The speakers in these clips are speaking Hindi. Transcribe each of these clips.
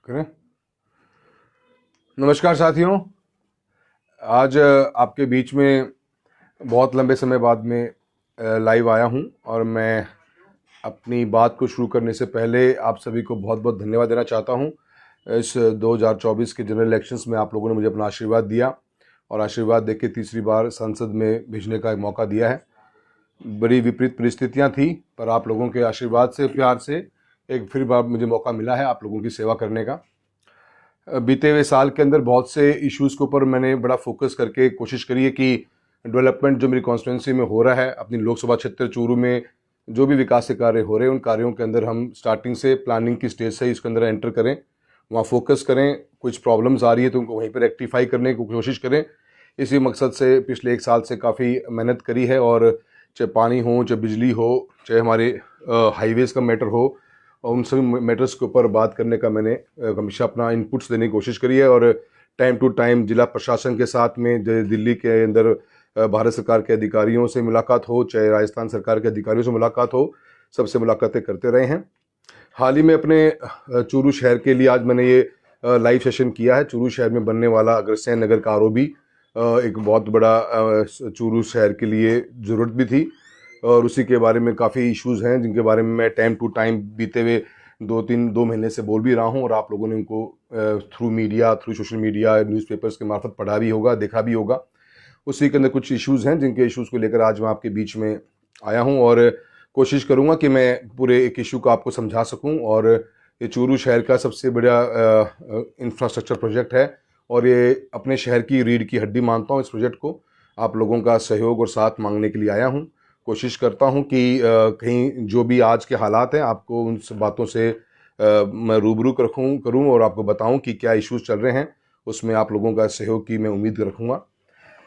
करें। नमस्कार साथियों, आज आपके बीच में बहुत लंबे समय बाद में लाइव आया हूं और मैं अपनी बात को शुरू करने से पहले आप सभी को बहुत बहुत धन्यवाद देना चाहता हूं। इस 2024 के जनरल इलेक्शंस में आप लोगों ने मुझे अपना आशीर्वाद दिया और आशीर्वाद देके तीसरी बार संसद में भेजने का एक मौका दिया है। बड़ी विपरीत परिस्थितियां थी, पर आप लोगों के आशीर्वाद से, प्यार से एक फिर बार मुझे मौका मिला है आप लोगों की सेवा करने का। बीते हुए साल के अंदर बहुत से इश्यूज़ के ऊपर मैंने बड़ा फोकस करके कोशिश करी है कि डेवलपमेंट जो मेरी कॉन्स्टिट्यूंसी में हो रहा है, अपनी लोकसभा क्षेत्र चूरू में जो भी विकास के कार्य हो रहे हैं, उन कार्यों के अंदर हम स्टार्टिंग से प्लानिंग की स्टेज से ही इसके अंदर एंटर करें, वहाँ फोकस करें। कुछ प्रॉब्लम्स आ रही है तो उनको वहीं पर रेक्टिफाई करने की कोशिश करें। इसी मकसद से पिछले एक साल से काफ़ी मेहनत करी है, और चाहे पानी हो, चाहे बिजली हो, चाहे हमारे हाईवेज़ का मैटर हो, और उन सभी मैटर्स के ऊपर बात करने का मैंने हमेशा अपना इनपुट्स देने की कोशिश करी है। और टाइम टू टाइम जिला प्रशासन के साथ में दिल्ली के अंदर भारत सरकार के अधिकारियों से मुलाकात हो, चाहे राजस्थान सरकार के अधिकारियों से मुलाकात हो, सबसे मुलाकातें करते रहे हैं। हाल ही में अपने चूरू शहर के लिए आज मैंने ये लाइव सेशन किया है। चूरू शहर में बनने वाला अग्रसेन नगर का आरओबी एक बहुत बड़ा चूरू शहर के लिए ज़रूरत भी थी, और उसी के बारे में काफ़ी इश्यूज़ हैं जिनके बारे में मैं टाइम टू टाइम बीते हुए 2 महीने से बोल भी रहा हूं, और आप लोगों ने उनको through media, through social media, newspapers के मार्फत पढ़ा भी होगा, देखा भी होगा। उसी के अंदर कुछ इश्यूज़ हैं जिनके इश्यूज़ को लेकर आज मैं आपके बीच में आया हूं, और कोशिश करूंगा कि मैं पूरे एक इशू को आपको समझा सकूं। और ये चूरू शहर का सबसे बड़ा इंफ्रास्ट्रक्चर प्रोजेक्ट है, और ये अपने शहर की रीढ़ की हड्डी मानता हूँ। इस प्रोजेक्ट को आप लोगों का सहयोग और साथ मांगने के लिए आया हूँ। कोशिश करता हूं कि कहीं जो भी आज के हालात हैं आपको उन सब बातों से मैं रूबरू करूं और आपको बताऊं कि क्या इश्यूज चल रहे हैं। उसमें आप लोगों का सहयोग की मैं उम्मीद रखूंगा।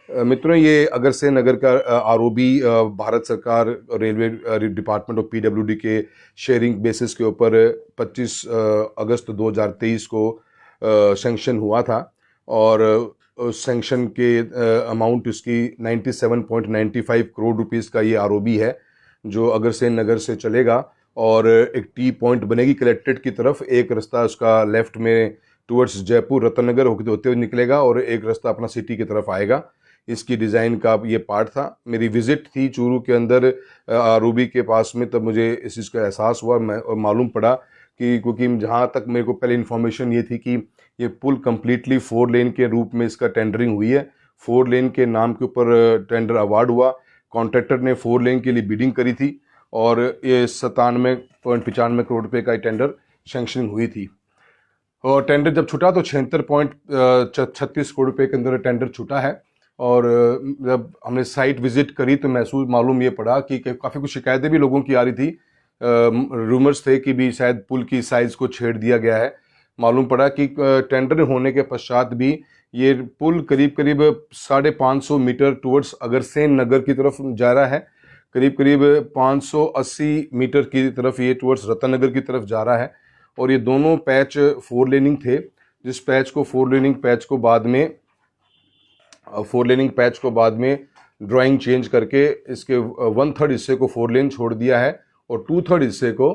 मित्रों, ये अग्रसेन नगर का आरओबी भारत सरकार रेलवे डिपार्टमेंट और पीडब्ल्यूडी के शेयरिंग बेसिस के ऊपर 25 अगस्त 2023 को सैंक्शन हुआ था, और सैंक्शन के अमाउंट इसकी 97.95 करोड़ रुपीस का ये आरओबी है, जो अग्रसेन नगर से चलेगा और एक टी पॉइंट बनेगी कलेक्ट्रेट की तरफ। एक रास्ता उसका लेफ्ट में टुवर्ड्स जयपुर रतनगर होते हुए निकलेगा, और एक रास्ता अपना सिटी की तरफ आएगा। इसकी डिज़ाइन का ये पार्ट था। मेरी विजिट थी चूरू के अंदर आरओबी के पास में, तब मुझे इस चीज़ का एहसास हुआ और मालूम पड़ा कि, क्योंकि जहाँ तक मेरे को पहले इन्फॉर्मेशन ये थी कि ये पुल कम्प्लीटली 4 लेन के रूप में इसका टेंडरिंग हुई है। 4 लेन के नाम के ऊपर टेंडर अवार्ड हुआ। कॉन्ट्रैक्टर ने 4 लेन के लिए बिडिंग करी थी, और ये 97.95 करोड़ रुपये का टेंडर सैंक्शनिंग हुई थी। और टेंडर जब छूटा तो 76.36 करोड़ रुपये के अंदर टेंडर छूटा है। और जब हमने साइट विजिट करी तो मालूम ये पड़ा कि काफ़ी कुछ शिकायतें भी लोगों की आ रही थी। रूमर्स थे कि भी शायद पुल की साइज़ को छेड़ दिया गया है। मालूम पड़ा कि टेंडर होने के पश्चात भी ये पुल करीब करीब 550 मीटर टुवर्ड्स अग्रसेन नगर की तरफ जा रहा है। करीब करीब 580 मीटर की तरफ ये टुवर्ड्स रतनगर की तरफ जा रहा है। और ये दोनों पैच 4 लेनिंग थे, जिस पैच को 4 लेनिंग पैच को बाद में ड्राइंग चेंज करके इसके 1/3 हिस्से को 4 लेन छोड़ दिया है, और 2/3 हिस्से को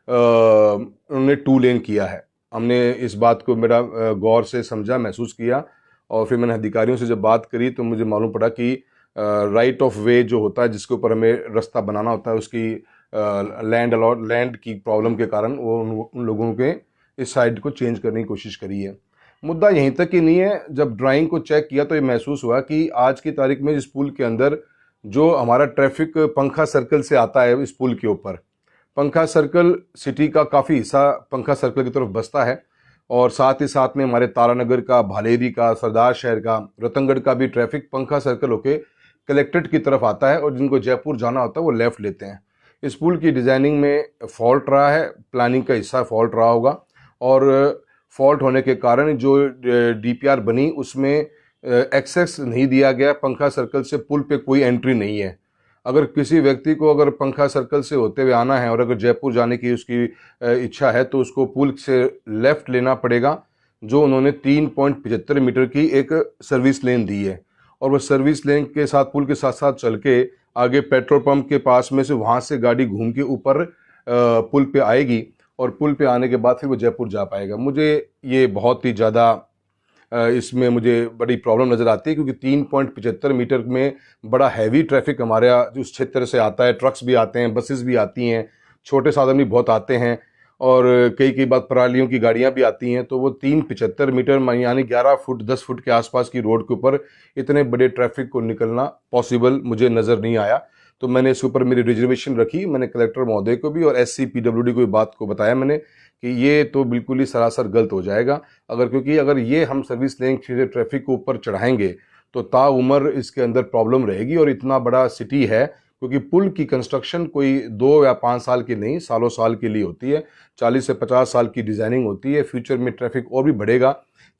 उन्होंने 2 लेन किया है। हमने इस बात को मेरा गौर से समझा, महसूस किया, और फिर मैंने अधिकारियों से जब बात करी तो मुझे मालूम पड़ा कि राइट ऑफ वे जो होता है, जिसके ऊपर हमें रास्ता बनाना होता है, उसकी लैंड की प्रॉब्लम के कारण वो उन लोगों के इस साइड को चेंज करने की कोशिश करी है। मुद्दा यहीं तक ही नहीं है। जब ड्राइंग को चेक किया तो ये महसूस हुआ कि आज की तारीख में इस पुल के अंदर जो हमारा ट्रैफिक पंखा सर्कल से आता है, इस पुल के ऊपर पंखा सर्कल सिटी का काफ़ी हिस्सा पंखा सर्कल की तरफ बसता है, और साथ ही साथ में हमारे तारानगर का, भालेरी का, सरदार शहर का, रतनगढ़ का भी ट्रैफिक पंखा सर्कल होके कलेक्ट्रेट की तरफ आता है, और जिनको जयपुर जाना होता है वो लेफ्ट लेते हैं। इस पुल की डिज़ाइनिंग में फॉल्ट रहा है, प्लानिंग का हिस्सा फॉल्ट रहा होगा, और फॉल्ट होने के कारण जो डीपीआर बनी उसमें एक्सेस नहीं दिया गया। पंखा सर्कल से पुल पे कोई एंट्री नहीं है। अगर किसी व्यक्ति को अगर पंखा सर्कल से होते हुए आना है और अगर जयपुर जाने की उसकी इच्छा है तो उसको पुल से लेफ्ट लेना पड़ेगा, जो उन्होंने 3.75 मीटर की एक सर्विस लेन दी है। और वह सर्विस लेन के साथ पुल के साथ साथ चल के आगे पेट्रोल पंप के पास में से वहाँ से गाड़ी घूम के ऊपर पुल पे आएगी और पुल पे आने के बाद फिर वो जयपुर जा पाएगा। मुझे ये बहुत ही ज़्यादा इसमें मुझे बड़ी प्रॉब्लम नज़र आती है, क्योंकि 3.75 मीटर में बड़ा हैवी ट्रैफिक हमारे उस क्षेत्र से आता है। ट्रक्स भी आते हैं, बसेस भी आती हैं, छोटे साधन भी बहुत आते हैं और कई बार परालियों की गाड़ियां भी आती हैं। तो वो 3.75 मीटर यानी 11 फुट 10 फुट के आसपास की रोड के ऊपर इतने बड़े ट्रैफिक को निकलना पॉसिबल मुझे नज़र नहीं आया। तो मैंने इसके ऊपर मेरी रिजर्वेशन रखी। मैंने कलेक्टर महोदय को भी और SC PWD को भी बात को बताया मैंने कि ये तो बिल्कुल ही सरासर गलत हो जाएगा, क्योंकि अगर ये हम सर्विस लेन से ट्रैफिक को ऊपर चढ़ाएंगे तो ताउम्र इसके अंदर प्रॉब्लम रहेगी। और इतना बड़ा सिटी है, क्योंकि पुल की कंस्ट्रक्शन कोई 2 या 5 साल की नहीं, सालों साल के लिए होती है। 40 से 50 साल की डिज़ाइनिंग होती है। फ्यूचर में ट्रैफिक और भी बढ़ेगा,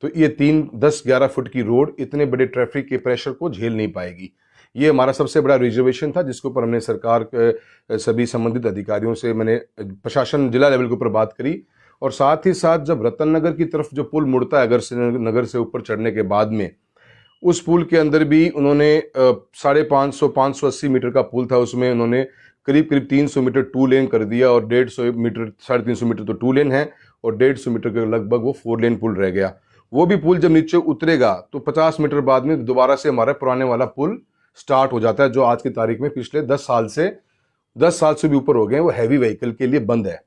तो ये 3, 10, 11 फुट की रोड इतने बड़े ट्रैफिक के प्रेशर को झेल नहीं पाएगी। ये हमारा सबसे बड़ा रिजर्वेशन था, जिसके ऊपर हमने सरकार के सभी संबंधित अधिकारियों से, मैंने प्रशासन जिला लेवल के ऊपर बात करी। और साथ ही साथ जब रतन नगर की तरफ जो पुल मुड़ता है नगर से ऊपर चढ़ने के बाद में, उस पुल के अंदर भी उन्होंने 550-580 मीटर का पुल था, उसमें उन्होंने करीब 300 मीटर 2 लेन कर दिया और 150 मीटर 350 मीटर तो 2 लेन है और 150 मीटर के लगभग वो 4 लेन पुल रह गया। वो भी पुल जब नीचे उतरेगा तो 50 मीटर बाद में दोबारा से हमारा पुराने वाला पुल स्टार्ट हो जाता है, जो आज की तारीख में पिछले 10 साल से भी ऊपर हो गए, वो हैवी व्हीकल के लिए बंद है।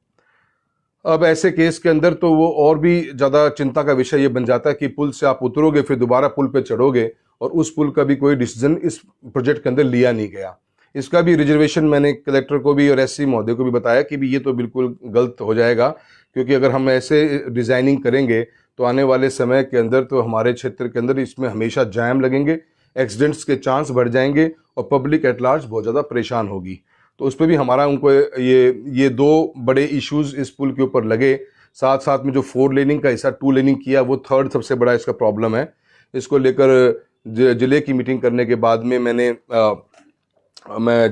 अब ऐसे केस के अंदर तो वो और भी ज़्यादा चिंता का विषय ये बन जाता है कि पुल से आप उतरोगे फिर दोबारा पुल पे चढ़ोगे और उस पुल का भी कोई डिसीजन इस प्रोजेक्ट के अंदर लिया नहीं गया। इसका भी रिजर्वेशन मैंने कलेक्टर को भी और SC महोदय को भी बताया कि भी ये तो बिल्कुल गलत हो जाएगा, क्योंकि अगर हम ऐसे डिज़ाइनिंग करेंगे तो आने वाले समय के अंदर तो हमारे क्षेत्र के अंदर इसमें हमेशा जाम लगेंगे, एक्सीडेंट्स के चांस बढ़ जाएंगे और पब्लिक एट लार्ज बहुत ज़्यादा परेशान होगी। तो उस पर भी हमारा उनको ये 2 बड़े इश्यूज इस पुल के ऊपर लगे। साथ साथ में जो 4 लेनिंग का हिस्सा 2 लेनिंग किया, वो 3rd सबसे बड़ा इसका प्रॉब्लम है। इसको लेकर जिले की मीटिंग करने के बाद में मैं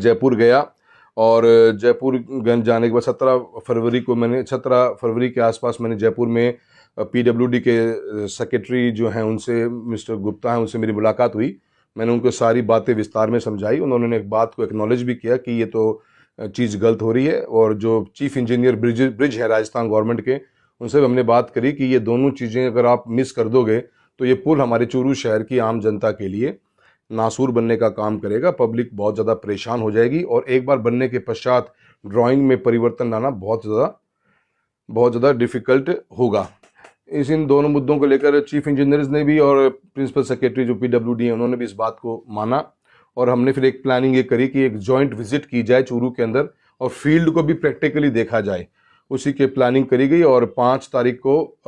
जयपुर गया और जयपुर जाने के बाद 17 फरवरी के आसपास मैंने जयपुर में PWD के सेक्रेटरी जो हैं उनसे, मिस्टर गुप्ता हैं, उनसे मेरी मुलाकात हुई। मैंने उनको सारी बातें विस्तार में समझाई। उन्होंने एक बात को एक्नॉलेज भी किया कि ये तो चीज़ गलत हो रही है। और जो चीफ इंजीनियर ब्रिज है राजस्थान गवर्नमेंट के, उनसे भी हमने बात करी कि ये दोनों चीज़ें अगर आप मिस कर दोगे तो ये पुल हमारे चूरू शहर की आम जनता के लिए नासूर बनने का काम करेगा। पब्लिक बहुत ज़्यादा परेशान हो जाएगी और एक बार बनने के पश्चात ड्राइंग में परिवर्तन लाना बहुत ज़्यादा डिफ़िकल्ट होगा। इन दोनों मुद्दों को लेकर चीफ इंजीनियर्स ने भी और प्रिंसिपल सेक्रेटरी जो PWD है उन्होंने भी इस बात को माना और हमने फिर एक प्लानिंग ये करी कि एक जॉइंट विजिट की जाए चूरू के अंदर और फील्ड को भी प्रैक्टिकली देखा जाए। उसी के प्लानिंग करी गई और 5 तारीख को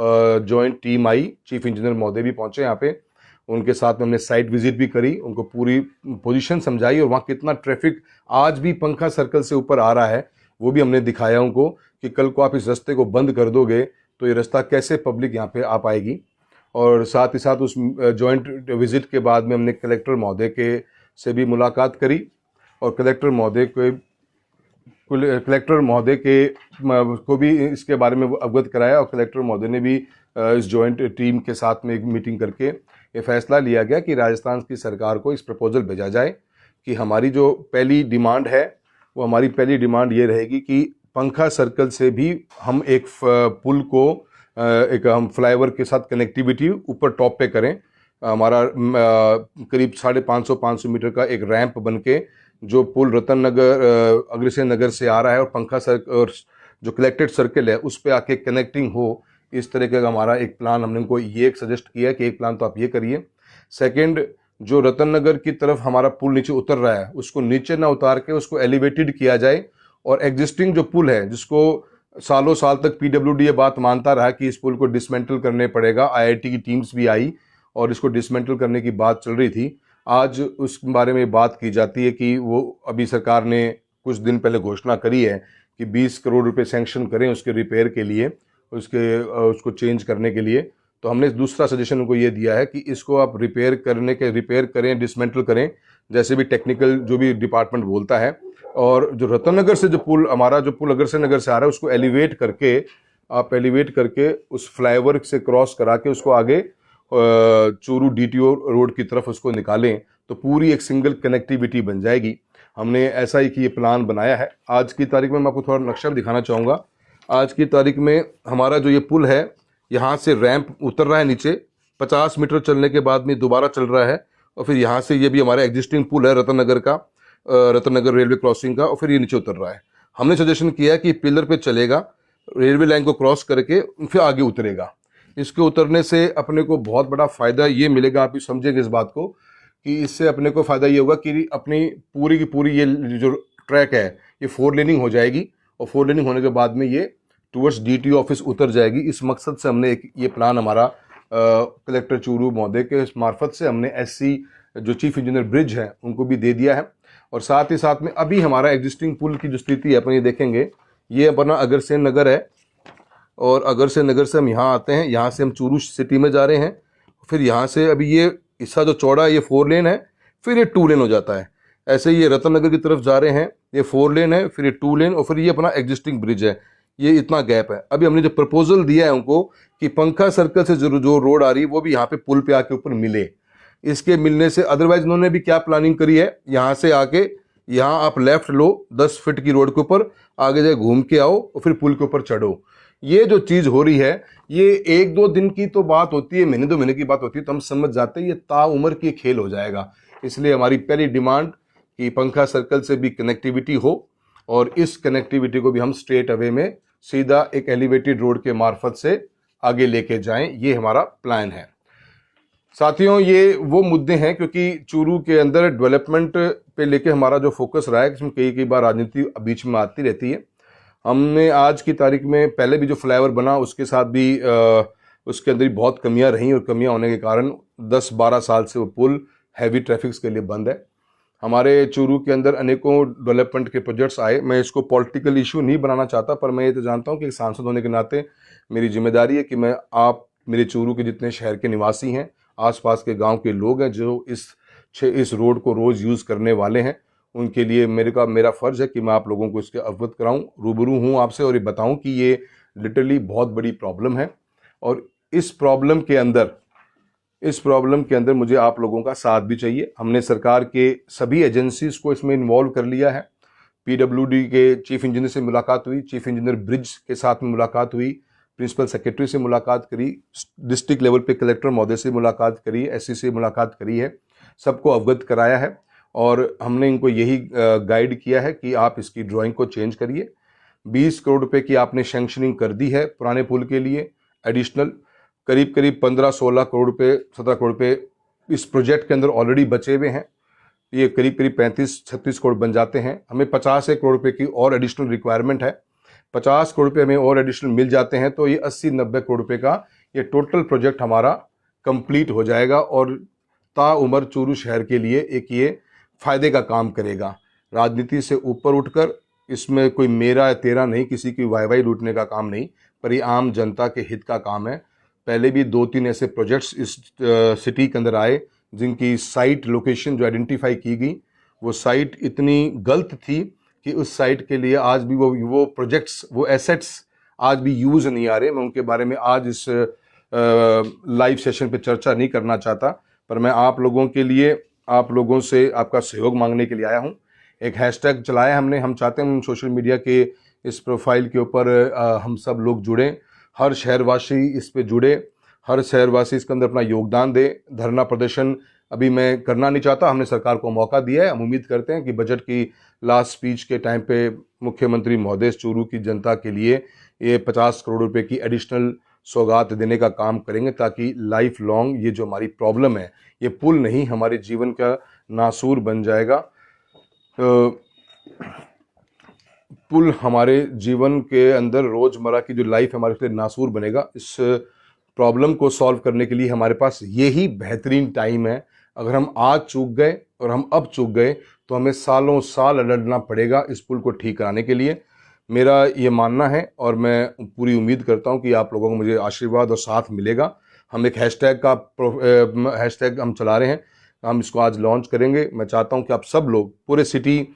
जॉइंट टीम आई। चीफ इंजीनियर महोदय भी पहुंचे यहाँ पे, उनके साथ में हमने साइट विजिट भी करी, उनको पूरी पोजीशन समझाई और वहाँ कितना ट्रैफिक आज भी पंखा सर्कल से ऊपर आ रहा है वो भी हमने दिखाया उनको कि कल को आप इस रास्ते को बंद कर दोगे तो ये रास्ता कैसे पब्लिक यहाँ पे आ पाएगी। और साथ ही साथ उस जॉइंट विजिट के बाद में हमने कलेक्टर महोदय के से भी मुलाकात करी और कलेक्टर महोदय को भी इसके बारे में अवगत कराया और कलेक्टर महोदय ने भी इस जॉइंट टीम के साथ में एक मीटिंग करके ये फैसला लिया गया कि राजस्थान की सरकार को इस प्रपोजल भेजा जाए कि हमारी जो पहली डिमांड है वो हमारी पहली डिमांड ये रहेगी कि पंखा सर्कल से भी हम एक पुल को एक हम फ्लाईओवर के साथ कनेक्टिविटी ऊपर टॉप पे करें। हमारा करीब 550 मीटर का एक रैंप बन के जो पुल रतन नगर अग्रसेन नगर से आ रहा है और पंखा सर्कल और जो कलेक्टेड सर्कल है उस पर आके कनेक्टिंग हो, इस तरह का हमारा एक प्लान हमने उनको ये एक सजेस्ट किया कि एक प्लान तो आप ये करिए। सेकेंड, जो रतन नगर की तरफ हमारा पुल नीचे उतर रहा है उसको नीचे ना उतार के उसको एलिवेटेड किया जाए और एग्जिस्टिंग जो पुल है जिसको सालों साल तक PWD ये बात मानता रहा कि इस पुल को डिसमेंटल करने पड़ेगा, IIT की टीम्स भी आई और इसको डिसमेंटल करने की बात चल रही थी। आज उस बारे में बात की जाती है कि वो अभी सरकार ने कुछ दिन पहले घोषणा करी है कि 20 करोड़ रुपए सैंक्शन करें उसके रिपेयर के लिए, उसको चेंज करने के लिए। तो हमने दूसरा सजेशन उनको ये दिया है कि इसको आप रिपेयर करें, डिसमेंटल करें, जैसे भी टेक्निकल जो भी डिपार्टमेंट बोलता है। और जो रतन नगर से जो पुल हमारा, जो पुल अगरसेन नगर से आ रहा है, उसको एलिवेट करके उस फ्लाईओवर से क्रॉस करा के उसको आगे चूरू डीटीओ रोड की तरफ उसको निकालें, तो पूरी एक सिंगल कनेक्टिविटी बन जाएगी। हमने ऐसा ही कि ये प्लान बनाया है। आज की तारीख में मैं आपको थोड़ा नक्शा भी दिखाना चाहूँगा। आज की तारीख में हमारा जो ये पुल है, यहाँ से रैंप उतर रहा है नीचे, 50 मीटर चलने के बाद में दोबारा चल रहा है, और फिर यहाँ से ये भी हमारा एग्जिस्टिंग पुल है रतन नगर का, रतन नगर रेलवे क्रॉसिंग का, और फिर ये नीचे उतर रहा है। हमने सजेशन किया कि पिलर पे चलेगा, रेलवे लाइन को क्रॉस करके फिर आगे उतरेगा। इसके उतरने से अपने को बहुत बड़ा फ़ायदा ये मिलेगा, आप भी समझेंगे इस बात को, कि इससे अपने को फ़ायदा ये होगा कि अपनी पूरी की पूरी ये जो ट्रैक है ये 4 लेनिंग हो जाएगी, और 4 लेनिंग होने के बाद में ये टूवर्ड्स डीटीओ ऑफिस उतर जाएगी। इस मकसद से हमने एक ये प्लान हमारा कलेक्टर चूरू महोदय के मार्फत से हमने एससी जो चीफ इंजीनियर ब्रिज है उनको भी दे दिया है। और साथ ही साथ में अभी हमारा एग्जिस्टिंग पुल की जो स्थिति है अपन ये देखेंगे, ये अपना अगरसेन नगर है, और अगरसेन नगर से हम यहाँ आते हैं, यहाँ से हम चूरू सिटी में जा रहे हैं, फिर यहाँ से अभी ये हिस्सा जो चौड़ा है ये 4 लेन है, फिर ये 2 लेन हो जाता है। ऐसे ही ये रतन नगर की तरफ जा रहे हैं, ये 4 लेन है, फिर ये 2 लेन, और फिर ये अपना एग्जिस्टिंग ब्रिज है। ये इतना गैप है। अभी हमने जो प्रपोजल दिया है उनको कि पंखा सर्कल से जो रोड आ रही है वो भी यहाँ पे पुल पे आके ऊपर मिले। इसके मिलने से अदरवाइज उन्होंने भी क्या प्लानिंग करी है, यहाँ से आके यहाँ आप लेफ्ट लो 10 फीट की रोड के ऊपर, आगे जाए घूम के आओ और फिर पुल के ऊपर चढ़ो। ये जो चीज हो रही है ये 1-2 दिन की तो बात होती है, महीने 2 महीने की बात होती है, तो हम समझ जाते हैं ये ताउम्र की खेल हो जाएगा। इसलिए हमारी पहली डिमांड कि पंखा सर्कल से भी कनेक्टिविटी हो, और इस कनेक्टिविटी को भी हम स्ट्रेट अवे में सीधा एक एलिवेटेड रोड के मार्फत से आगे लेके जाएं, ये हमारा प्लान है। साथियों, ये वो मुद्दे हैं क्योंकि चूरू के अंदर डेवलपमेंट पे लेके हमारा जो फोकस रहा है, इसमें कई बार राजनीति बीच में आती रहती है। हमने आज की तारीख में पहले भी जो फ्लाईओवर बना उसके साथ भी उसके अंदर भी बहुत कमियां रहीं, और कमियां होने के कारण 10-12 साल से वो पुल हैवी ट्रैफिक्स के लिए बंद है। हमारे चूरू के अंदर अनेकों डेवलपमेंट के प्रोजेक्ट्स आए। मैं इसको पॉलिटिकल इशू नहीं बनाना चाहता, पर मैं ये तो जानता हूँ कि एक सांसद होने के नाते मेरी जिम्मेदारी है कि मैं आप मेरे चूरू के जितने शहर के निवासी हैं, आसपास के गांव के लोग हैं जो इस रोड को रोज़ यूज़ करने वाले हैं, उनके लिए मेरा फ़र्ज़ है कि मैं आप लोगों को इसके अवगत कराऊं, रूबरू हूं आपसे, और ये बताऊं कि ये लिटरली बहुत बड़ी प्रॉब्लम है। और इस प्रॉब्लम के अंदर मुझे आप लोगों का साथ भी चाहिए। हमने सरकार के सभी एजेंसीज़ को इसमें इन्वॉल्व कर लिया है। पीडब्ल्यूडी के चीफ इंजीनियर से मुलाकात हुई, चीफ इंजीनियर ब्रिज के साथ में मुलाकात हुई, प्रिंसिपल सेक्रेटरी से मुलाकात करी, डिस्ट्रिक्ट लेवल पे कलेक्टर महोदय से मुलाकात करी, एससी से मुलाकात करी है, सबको अवगत कराया है। और हमने इनको यही गाइड किया है कि आप इसकी ड्राइंग को चेंज करिए। 20 करोड़ रुपए की आपने सैंक्शनिंग कर दी है पुराने पुल के लिए एडिशनल। करीब 15-16 करोड़ रुपए, 17 करोड़ रुपए इस प्रोजेक्ट के अंदर ऑलरेडी बचे हुए हैं। ये करीब 35-36 करोड़ बन जाते हैं। हमें 50 करोड़ रुपए की और एडिशनल रिक्वायरमेंट है। 50 करोड़ रुपए हमें और एडिशनल मिल जाते हैं तो ये 80-90 करोड़ रुपए का ये टोटल प्रोजेक्ट हमारा कंप्लीट हो जाएगा, और ताउम्र चूरू शहर के लिए एक ये फायदे का काम करेगा। राजनीति से ऊपर उठकर इसमें कोई मेरा या तेरा नहीं, किसी की वाई लूटने का काम नहीं, पर ये आम जनता के हित का काम है। पहले भी 2-3 ऐसे प्रोजेक्ट्स इस सिटी के अंदर आए जिनकी साइट लोकेशन जो आइडेंटिफाई की गई, वो साइट इतनी गलत थी कि उस साइट के लिए आज भी वो प्रोजेक्ट्स, वो एसेट्स आज भी यूज़ नहीं आ रहे। मैं उनके बारे में आज इस लाइव सेशन पे चर्चा नहीं करना चाहता, पर मैं आप लोगों के लिए, आप लोगों से आपका सहयोग मांगने के लिए आया हूं। एक हैशटैग चलाया हमने, हम चाहते हैं सोशल मीडिया के इस प्रोफाइल के ऊपर हम सब लोग जुड़ें, हर शहरवासी इस पे जुड़े, हर शहरवासी इसके अंदर अपना योगदान दे। धरना प्रदर्शन अभी मैं करना नहीं चाहता, हमने सरकार को मौका दिया है। हम उम्मीद करते हैं कि बजट की लास्ट स्पीच के टाइम पे मुख्यमंत्री महोदय चूरू की जनता के लिए ये 50 करोड़ रुपए की एडिशनल सौगात देने का काम करेंगे, ताकि लाइफ लॉन्ग ये जो हमारी प्रॉब्लम है, ये पुल नहीं हमारे जीवन का नासूर बन जाएगा। पुल हमारे जीवन के अंदर रोज़मर्रा की जो लाइफ हमारे लिए नासूर बनेगा। इस प्रॉब्लम को सॉल्व करने के लिए हमारे पास यही बेहतरीन टाइम है। अगर हम आज चूक गए और हम अब चूक गए तो हमें सालों साल लड़ना पड़ेगा इस पुल को ठीक कराने के लिए। मेरा ये मानना है और मैं पूरी उम्मीद करता हूँ कि आप लोगों को मुझे आशीर्वाद और साथ मिलेगा। हम एक हैशटैग हम चला रहे हैं, हम इसको आज लॉन्च करेंगे। मैं चाहता हूं कि आप सब लोग पूरे सिटी,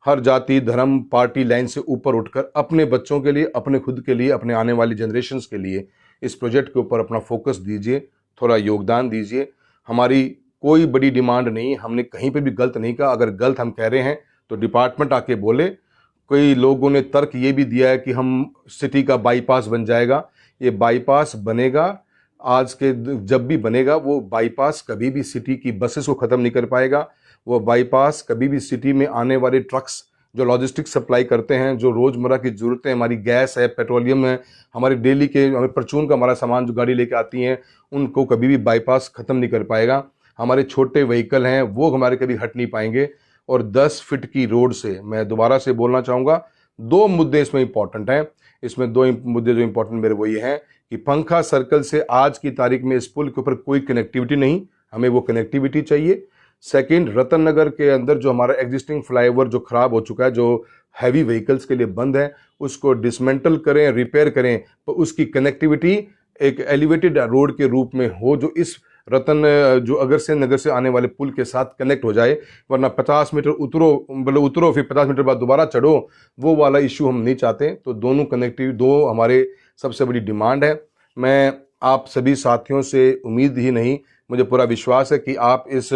हर जाति धर्म पार्टी लाइन से ऊपर उठकर अपने बच्चों के लिए, अपने खुद के लिए, अपने आने वाली जनरेशन्स के लिए इस प्रोजेक्ट के ऊपर अपना फोकस दीजिए, थोड़ा योगदान दीजिए। हमारी कोई बड़ी डिमांड नहीं, हमने कहीं पे भी गलत नहीं कहा। अगर गलत हम कह रहे हैं तो डिपार्टमेंट आके बोले। कई लोगों ने तर्क ये भी दिया है कि हम सिटी का बाईपास बन जाएगा। ये बाईपास बनेगा, आज के जब भी बनेगा वो बाईपास कभी भी सिटी की बसेस को ख़त्म नहीं कर पाएगा। वो बाईपास कभी भी सिटी में आने वाले ट्रक्स जो लॉजिस्टिक सप्लाई करते हैं, जो रोज़मर्रा की ज़रूरतें, हमारी गैस है, पेट्रोलियम है, हमारे डेली के हमें परचून का हमारा सामान जो गाड़ी लेके आती हैं, उनको कभी भी बाईपास ख़त्म नहीं कर पाएगा। हमारे छोटे व्हीकल हैं वो हमारे कभी हट नहीं पाएंगे। और 10 फीट की रोड से, मैं दोबारा से बोलना चाहूँगा, 2 मुद्दे इसमें इंपॉर्टेंट हैं। इसमें 2 मुद्दे जो इंपॉर्टेंट मेरे वो ये हैं कि पंखा सर्कल से आज की तारीख में इस पुल के ऊपर कोई कनेक्टिविटी नहीं, हमें वो कनेक्टिविटी चाहिए। सेकंड, रतन नगर के अंदर जो हमारा एग्जिस्टिंग फ्लाईओवर जो खराब हो चुका है, जो हैवी व्हीकल्स के लिए बंद है, उसको डिसमेंटल करें, रिपेयर करें, तो उसकी कनेक्टिविटी एक एलिवेटेड रोड के रूप में हो, जो इस रतन जो अगरसेन नगर से आने वाले पुल के साथ कनेक्ट हो जाए। वरना 50 मीटर उतरो फिर 50 मीटर बाद दोबारा चढ़ो, वो वाला इशू हम नहीं चाहते। तो दोनों कनेक्टिविटी, 2 हमारे सबसे बड़ी डिमांड है। मैं आप सभी साथियों से उम्मीद ही नहीं, मुझे पूरा विश्वास है कि आप इस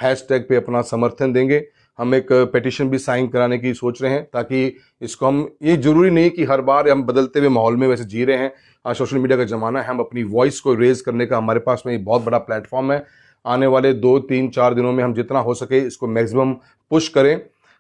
हैशटैग पे अपना समर्थन देंगे। हम एक पिटीशन भी साइन कराने की सोच रहे हैं, ताकि इसको हम, ये जरूरी नहीं कि हर बार हम बदलते हुए माहौल में वैसे जी रहे हैं। आज सोशल मीडिया का ज़माना है, हम अपनी वॉइस को रेज करने का हमारे पास में बहुत बड़ा प्लेटफॉर्म है। आने वाले 2-3-4 दिनों में हम जितना हो सके इसको मैक्सिमम पुश करें।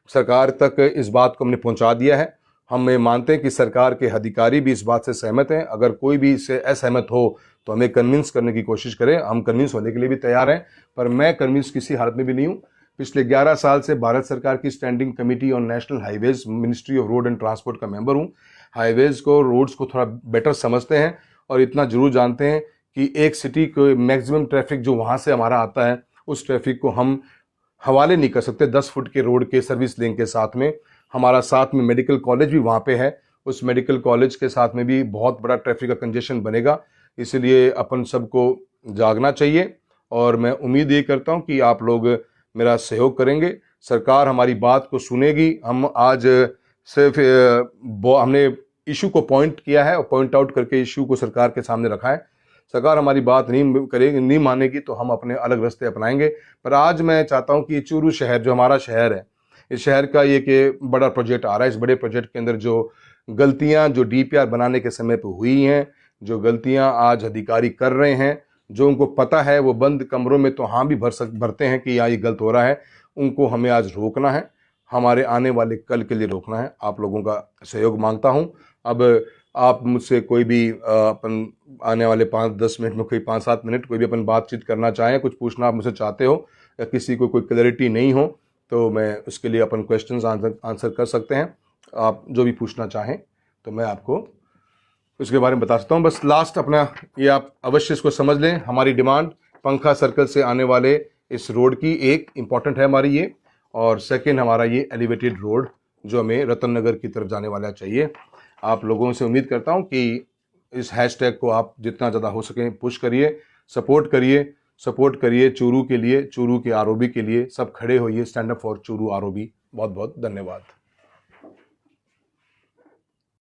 सरकार तक इस बात को हमने पहुंचा दिया है। हम ये मानते हैं कि सरकार के अधिकारी भी इस बात से सहमत हैं। अगर कोई भी इससे असहमत हो तो हमें कन्विंस करने की कोशिश करें, हम कन्विंस होने के लिए भी तैयार हैं। पर मैं कन्विंस किसी हालत में भी नहीं हूँ। पिछले 11 साल से भारत सरकार की standing committee on national highways, ministry of road and transport का मेंबर हूँ। हाईवेज को, रोड्स को थोड़ा बेटर समझते हैं और इतना जरूर जानते हैं कि एक सिटी को मैक्सिमम ट्रैफिक जो वहाँ से हमारा आता है, उस ट्रैफिक को हम हवाले नहीं कर सकते 10 फुट के रोड के सर्विस लेन के साथ में। हमारा साथ में मेडिकल कॉलेज भी वहाँ पे है, उस मेडिकल कॉलेज के साथ में भी बहुत बड़ा ट्रैफिक का कंजेशन बनेगा। इसलिए अपन सबको जागना चाहिए और मैं उम्मीद ये करता हूँ कि आप लोग मेरा सहयोग करेंगे। सरकार हमारी बात को सुनेगी। हम आज सिर्फ हमने इशू को पॉइंट किया है और पॉइंट आउट करके इशू को सरकार के सामने रखा है। सरकार हमारी बात नहीं करेगी, नहीं मानेगी तो हम अपने अलग रास्ते अपनाएंगे। पर आज मैं चाहता हूं कि चूरू शहर जो हमारा शहर है, इस शहर का एक बड़ा प्रोजेक्ट आ रहा है। इस बड़े प्रोजेक्ट के अंदर जो गलतियां जो डीपीआर बनाने के समय पर हुई हैं, जो गलतियां आज अधिकारी कर रहे हैं, जो उनको पता है, वो बंद कमरों में तो हाँ भी भरते हैं कि यहाँ ये गलत हो रहा है, उनको हमें आज रोकना है। हमारे आने वाले कल के लिए रोकना है। आप लोगों का सहयोग मांगता हूँ। अब आप मुझसे कोई भी अपन आने वाले 5-10 मिनट में, कोई 5-7 मिनट कोई भी अपन बातचीत करना चाहें, कुछ पूछना आप मुझसे चाहते हो या किसी को कोई क्लैरिटी नहीं हो, तो मैं उसके लिए अपन क्वेश्चंस आंसर कर सकते हैं। आप जो भी पूछना चाहें तो मैं आपको उसके बारे में बता सकता हूँ। बस लास्ट अपना ये आप अवश्य इसको समझ लें, हमारी डिमांड पंखा सर्कल से आने वाले इस रोड की एक इम्पॉर्टेंट है हमारी ये, और सेकंड हमारा ये एलिवेटेड रोड जो हमें रतन नगर की तरफ जाने वाला चाहिए। आप लोगों से उम्मीद करता हूँ कि इस हैशटैग को आप जितना ज़्यादा हो सके पुश करिए, सपोर्ट करिए चूरू के लिए, चूरू के आरओबी के लिए। सब खड़े होइए, stand up for Churu ROB. बहुत बहुत धन्यवाद।